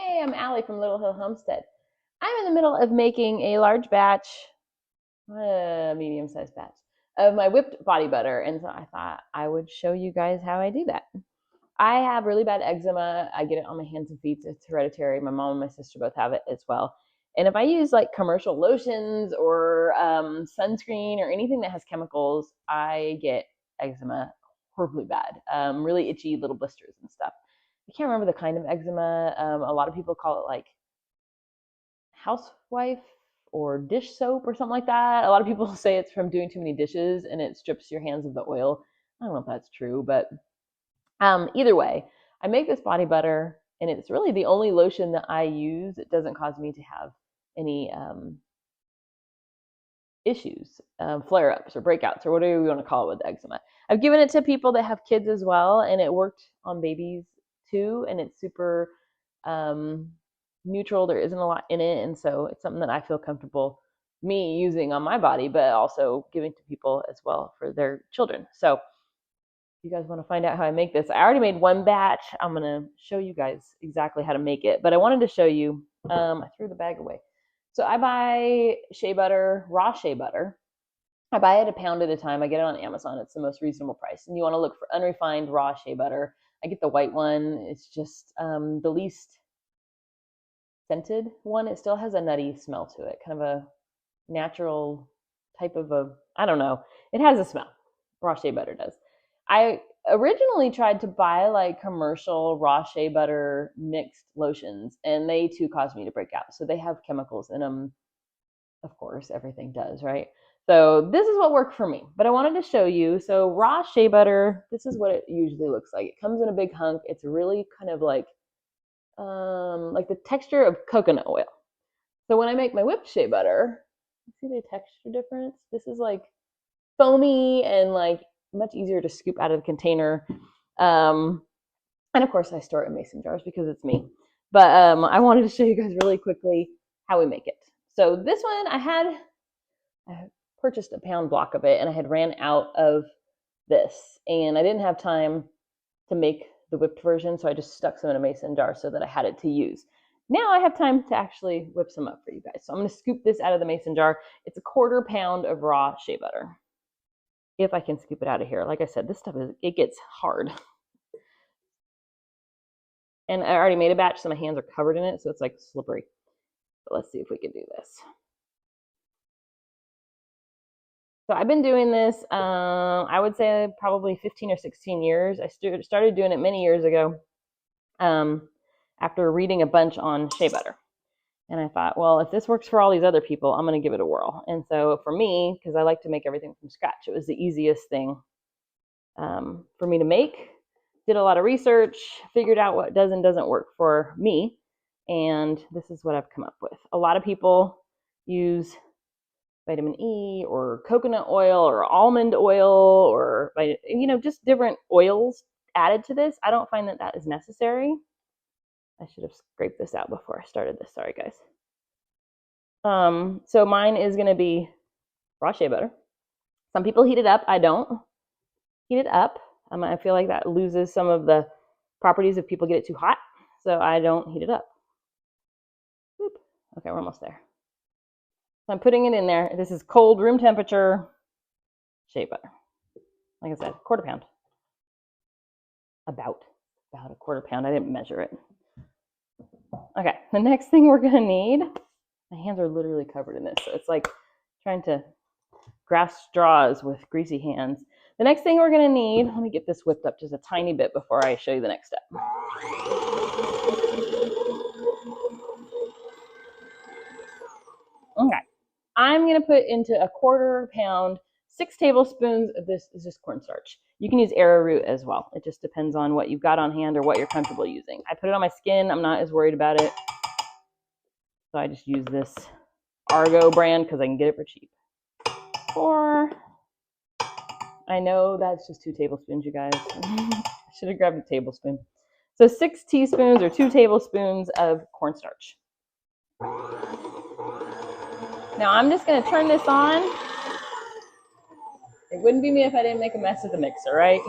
Hey, I'm Ali from Little Hill Homestead. I'm in the middle of making a large batch, medium-sized batch, of my whipped body butter, and so I thought I would show you guys how I do that. I have really bad eczema. I get it on my hands and feet. It's hereditary. My mom and my sister both have it as well. And if I use like commercial lotions or sunscreen or anything that has chemicals, I get eczema horribly bad, really itchy little blisters and stuff. I can't remember the kind of eczema. A lot of people call it like housewife or dish soap or something like that. A lot of people say it's from doing too many dishes and it strips your hands of the oil. I don't know if that's true, but either way, I make this body butter and it's really the only lotion that I use. It doesn't cause me to have any issues, flare-ups or breakouts or whatever you want to call it with eczema. I've given it to people that have kids as well, and it worked on babies too, and it's super neutral. There isn't a lot in it, and so it's something that I feel comfortable me using on my body, but also giving to people as well for their children. So if you guys want to find out how I make this, I already made one batch. I'm going to show you guys exactly how to make it, but I wanted to show you, I threw the bag away. So I buy shea butter, raw shea butter. I buy it a pound at a time. I get it on Amazon. It's the most reasonable price. And you want to look for unrefined raw shea butter. I get the white one. It's just the least scented one. It still has a nutty smell to it, kind of a natural type of I don't know. It has a smell. Raw shea butter does. I originally tried to buy like commercial raw shea butter mixed lotions, and they too caused me to break out. So they have chemicals in them. Of course, everything does, right? So this is what worked for me, but I wanted to show you. So raw shea butter, this is what it usually looks like. It comes in a big hunk. It's really kind of like the texture of coconut oil. So when I make my whipped shea butter, see the texture difference? This is like foamy and like much easier to scoop out of the container. And of course I store it in mason jars because it's me. But I wanted to show you guys really quickly how we make it. So this one I purchased a pound block of it, and I had ran out of this, and I didn't have time to make the whipped version, so I just stuck some in a mason jar so that I had it to use. Now I have time to actually whip some up for you guys. So I'm going to scoop this out of the mason jar. It's a 1/4 pound of raw shea butter. If I can scoop it out of here. Like I said, this stuff it gets hard. And I already made a batch, so my hands are covered in it, so it's like slippery. But let's see if we can do this. So I've been doing this, I would say probably 15 or 16 years. I started doing it many years ago after reading a bunch on shea butter. And I thought, well, if this works for all these other people, I'm going to give it a whirl. And so for me, because I like to make everything from scratch, it was the easiest thing for me to make. Did a lot of research, figured out what does and doesn't work for me. And this is what I've come up with. A lot of people use vitamin E or coconut oil or almond oil or, just different oils added to this. I don't find that that is necessary. I should have scraped this out before I started this. Sorry, guys. So mine is going to be raw shea butter. Some people heat it up. I don't heat it up. I feel like that loses some of the properties if people get it too hot. So I don't heat it up. Oop. Okay, we're almost there. So I'm putting it in there. This is cold, room temperature shea butter. Like I said, 1/4 pound. About a 1/4 pound. I didn't measure it. Okay, the next thing we're going to need, my hands are literally covered in this, so it's like trying to grasp straws with greasy hands. The next thing we're going to need, let me get this whipped up just a tiny bit before I show you the next step. Okay, I'm going to put into a 1/4 pound, 6 tablespoons of this is just cornstarch. You can use arrowroot as well. It just depends on what you've got on hand or what you're comfortable using. I put it on my skin. I'm not as worried about it. So I just use this Argo brand because I can get it for cheap. I know that's just 2 tablespoons, you guys. I should have grabbed a tablespoon. So 6 teaspoons or 2 tablespoons of cornstarch. Now I'm just going to turn this on. It wouldn't be me if I didn't make a mess with the mixer, right?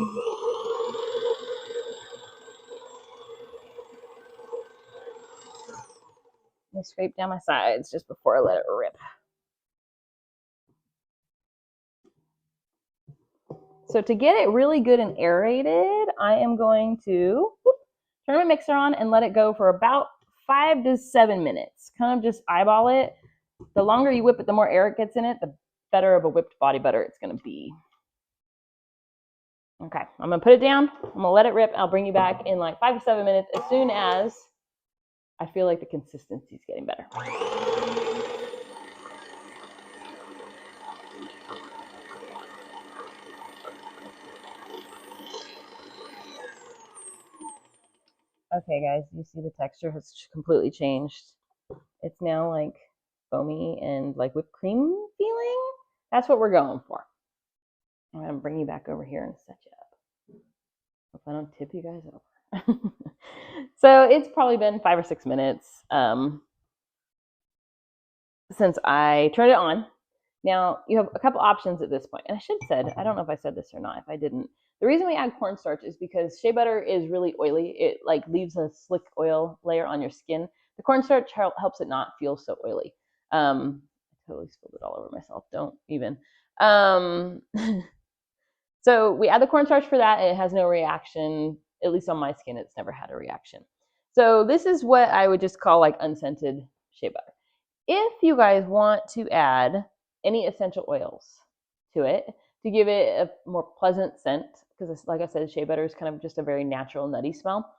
Let me scrape down my sides just before I let it rip. So to get it really good and aerated, I am going to turn my mixer on and let it go for about 5 to 7 minutes. Kind of just eyeball it. The longer you whip it, the more air it gets in it, the better of a whipped body butter it's going to be. Okay, I'm going to put it down. I'm going to let it rip. I'll bring you back in like 5 to 7 minutes as soon as I feel like the consistency is getting better. Okay, guys, you see the texture has completely changed. It's now like foamy and like whipped cream feeling. That's what we're going for. I'm going to bring you back over here and set you up. Hope I don't tip you guys over. So it's probably been 5 or 6 minutes since I turned it on. Now, you have a couple options at this point. And I should have said, I don't know if I said this or not, if I didn't. The reason we add cornstarch is because shea butter is really oily. It like leaves a slick oil layer on your skin. The cornstarch helps it not feel so oily. I totally spilled it all over myself. Don't even. So we add the cornstarch for that, and it has no reaction. At least on my skin, it's never had a reaction. So this is what I would just call like unscented shea butter. If you guys want to add any essential oils to it to give it a more pleasant scent, because like I said, shea butter is kind of just a very natural nutty smell,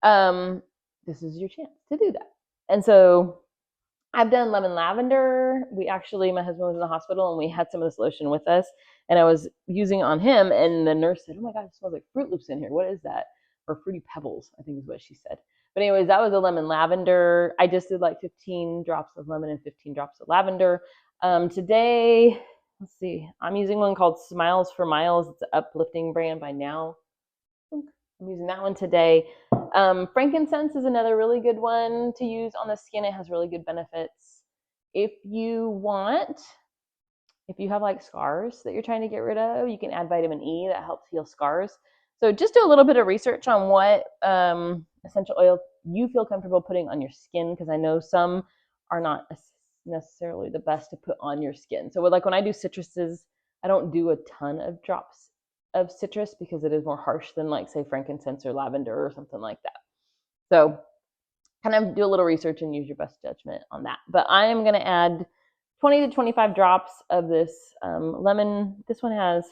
this is your chance to do that. And so I've done lemon lavender. My husband was in the hospital and we had some of this lotion with us, and I was using it on him, and the nurse said, oh my God, it smells like Fruit Loops in here. What is that? Or Fruity Pebbles, I think is what she said. But anyways, that was a lemon lavender. I just did like 15 drops of lemon and 15 drops of lavender. Today, let's see, I'm using one called Smiles for Miles. It's an uplifting brand by Now. I'm using that one today. Frankincense is another really good one to use on the skin. It has really good benefits. If you have like scars that you're trying to get rid of, you can add vitamin E. That helps heal scars. So just do a little bit of research on what essential oil you feel comfortable putting on your skin, because I know some are not necessarily the best to put on your skin. So like when I do citruses, I don't do a ton of drops of citrus because it is more harsh than like say frankincense or lavender or something like that. So kind of do a little research and use your best judgment on that. But I am going to add 20 to 25 drops of this lemon. This one has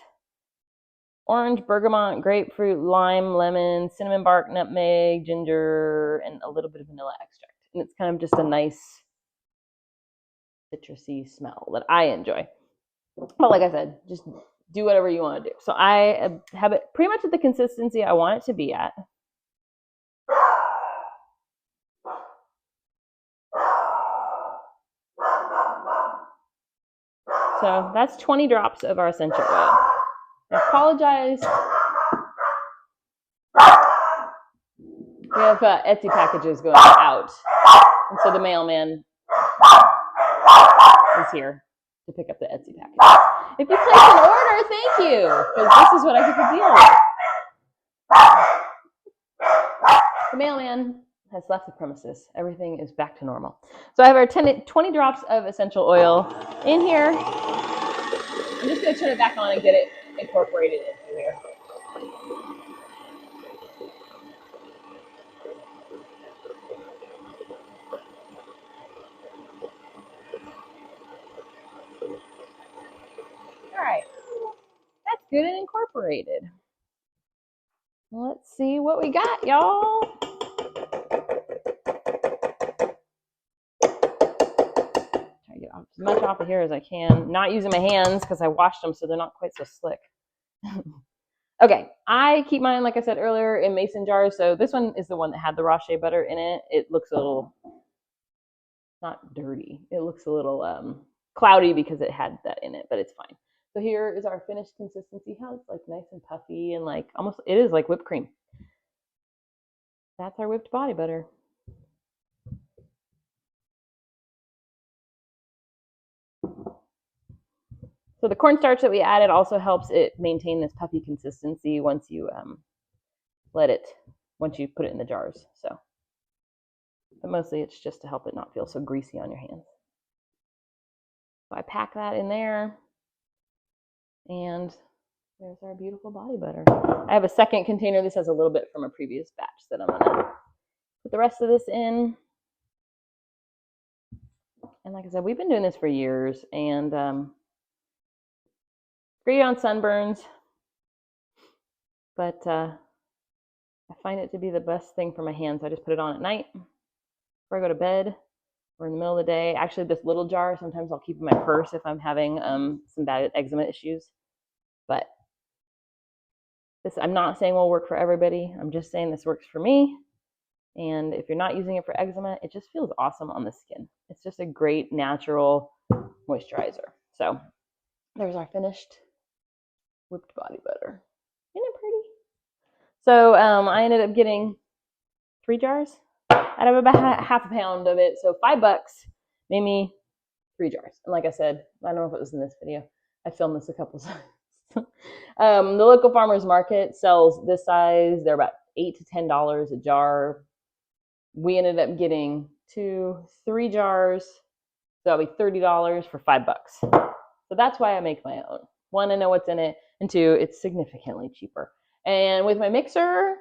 orange, bergamot, grapefruit, lime, lemon, cinnamon bark, nutmeg, ginger, and a little bit of vanilla extract. And it's kind of just a nice citrusy smell that I enjoy. But like I said, just do whatever you want to do. So I have it pretty much at the consistency I want it to be at. So that's 20 drops of our essential oil. I apologize. We have Etsy packages going out. And so the mailman is here to pick up the Etsy package. If you place an order, thank you, because this is what I get to deal with. The mailman has left the premises. Everything is back to normal. So I have our 20 drops of essential oil in here. I'm just going to turn it back on and get it incorporated into here. All right, that's good and incorporated. Let's see what we got, y'all. Try to get as much off of here as I can. Not using my hands because I washed them, so they're not quite so slick. Okay, I keep mine, like I said earlier, in mason jars. So this one is the one that had the raw shea butter in it. It looks a little, not dirty. It looks a little cloudy because it had that in it, but it's fine. So here is our finished consistency. How it's like nice and puffy and like almost, it is like whipped cream. That's our whipped body butter. So the cornstarch that we added also helps it maintain this puffy consistency once you once you put it in the jars. So but mostly it's just to help it not feel so greasy on your hands. So I pack that in there, and there's our beautiful body butter. I have a second container. This has a little bit from a previous batch that I'm gonna put the rest of this in. And like I said, we've been doing this for years, and great on sunburns, but I find it to be the best thing for my hands. I just put it on at night before I go to bed or in the middle of the day. Actually, this little jar, sometimes I'll keep in my purse if I'm having some bad eczema issues. But this, I'm not saying will work for everybody. I'm just saying this works for me. And if you're not using it for eczema, it just feels awesome on the skin. It's just a great natural moisturizer. So there's our finished whipped body butter. Isn't it pretty? So I ended up getting 3 jars out of about half a pound of it. So $5 made me 3 jars. And like I said, I don't know if it was in this video. I filmed this a couple times. The local farmers market sells this size. They're about $8 to $10 a jar. We ended up getting 3 jars. So that'll be $30 for $5. So that's why I make my own. 1, I know what's in it, and 2, it's significantly cheaper. And with my mixer,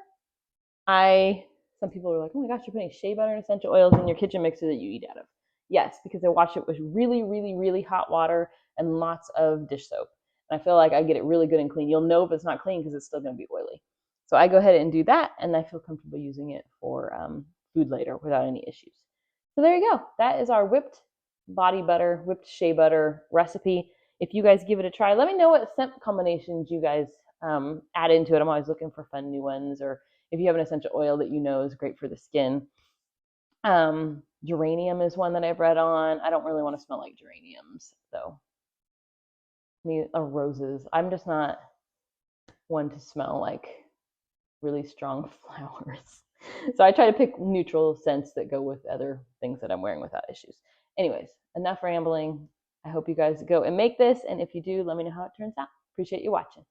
some people are like, oh my gosh, you're putting shea butter and essential oils in your kitchen mixer that you eat out of. Yes, because I wash it with really, really, really hot water and lots of dish soap. And I feel like I get it really good and clean. You'll know if it's not clean because it's still going to be oily. So I go ahead and do that, and I feel comfortable using it for food later without any issues. So there you go. That is our whipped body butter, whipped shea butter recipe. If you guys give it a try, let me know what scent combinations you guys add into it. I'm always looking for fun new ones, or if you have an essential oil that you know is great for the skin. Geranium is one that I've read on. I don't really want to smell like geraniums, though. Roses. I'm just not one to smell like really strong flowers. So I try to pick neutral scents that go with other things that I'm wearing without issues. Anyways, enough rambling. I hope you guys go and make this, and if you do, let me know how it turns out. Appreciate you watching.